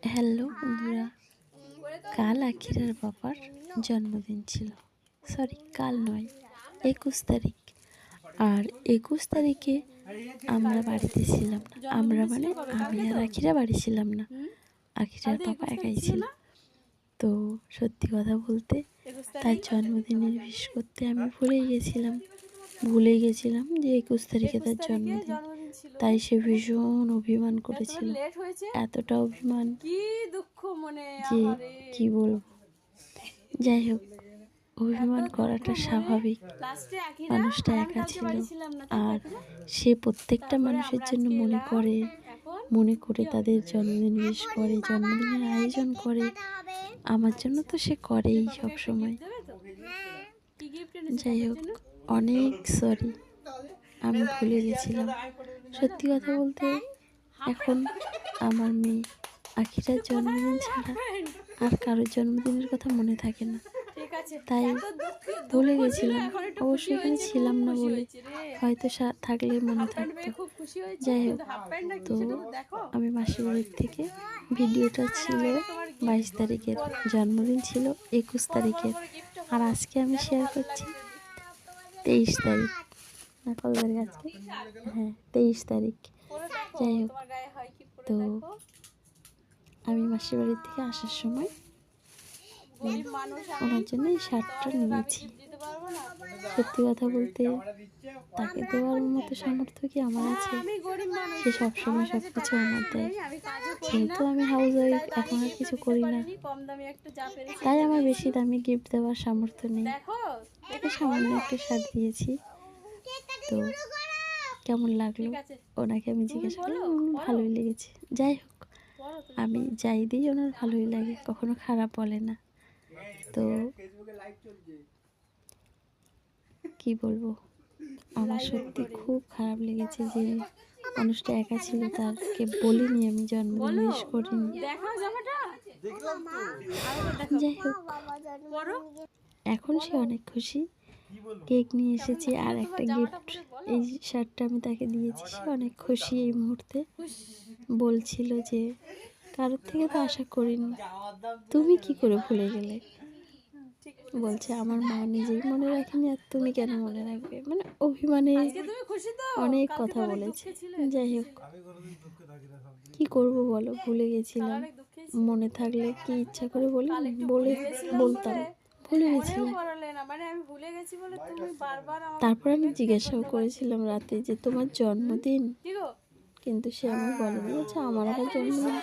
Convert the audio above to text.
Hello বন্ধুরা, কাল আখিরার বাবার জন্মদিন ছিল। সরি, কাল নয়, 21 তারিখ। আর 21 তারিখে আমরা বাড়িতে ছিলাম না। আমরা মানে আমি আর আখিরা বাড়ি ছিলাম না, আখিরার বাবা একাই ছিল। তো সত্যি কথা বলতে তার জন্মদিনের উইশ করতে আমি ভুলে গেছিলাম যে 21 তারিখে তার জন্মদিন। তাই সে ভীষণ অভিমান করেছিল, এতটা অভিমান যে কি বলবো। যাই হোক, অভিমান করাটা স্বাভাবিক, মানুষটা একা ছিল। আর সে প্রত্যেকটা মানুষের জন্য মনে করে তাদের জন্মদিন উইশ করে, জন্মদিনের আয়োজন করে। আমার জন্য তো সে করেই সব সময়। যাই হোক, অনেক সরি, আমি ভুলে গেছিলাম। সত্যি কথা বলতে এখন আমার মেয়ে আখিরার জন্মদিন ছাড়া আর কারোর জন্মদিনের কথা মনে থাকে না, তাই ভুলে গেছিলাম। অবশ্যই এখানে ছিলাম না বলে হয়তো থাকলে মনে থাকতো। যাই হোক, তো আমি মাসির বাড়ির থেকে ভিডিওটা ছিল 22 তারিখের, জন্মদিন ছিল 21 তারিখের, আর আজকে আমি শেয়ার করছি 23 তারিখ। না, কত তারিখ আজকে? হ্যাঁ, 23 তারিখ। যাই হোক, তো আমি মাসির বাড়ির থেকে আসার সময় ওনার জন্য এই শার্টটা নিয়েছি। সত্যি কথা বলতে তাকে দেওয়ার মতো সামর্থ্য কি আমার আছে? সে সবসময় সব কিছু আমার দেয়। যেহেতু আমি হাউস ওয়াইফ, এখন আর কিছু করি না, তাই আমার বেশি দামি গিফট দেওয়ার সামর্থ্য নেই। সামান্য একটা শার্ট দিয়েছি। তো কেমন লাগলো ওনাকে আমি জিজ্ঞাসা করলাম, ভালোই লেগেছে। যাই হোক, আমি যাই দিই ওনার ভালোই লাগে, কখনো খারাপ বলে না। তো কি বলবো, আমার সত্যি খুব খারাপ লেগেছে যে মানুষটা একা ছিল, তারকে বলিনি, আমি জন্মদিন উইশ করিনি। যাই হোক, এখন সে অনেক খুশি। কেক নিয়ে এসেছি আর একটা গিফট, এই শার্টটা আমি তাকে দিয়েছি। সে অনেক খুশি এই মুহূর্তে। বলছিল যে কারোর থেকে তো আশা করিনি, তুমি কি করে ভুলে গেলে। বলছে আমার মা নিজেই মনে রাখেনি, আর তুমি কেন মনে রাখবে, মানে অভিমানে অনেক কথা বলেছে। যাই হোক, কি করব বলো, ভুলে গেছিলাম। মনে থাকলে কি ইচ্ছা করে বলতাম, ভুলে গেছিলাম। তারপর আমি জিজ্ঞাসাও করেছিলাম রাতে যে তোমার জন্মদিন, কিন্তু সে আমার বলেনি। বলছে আমার আবার জন্মদিন।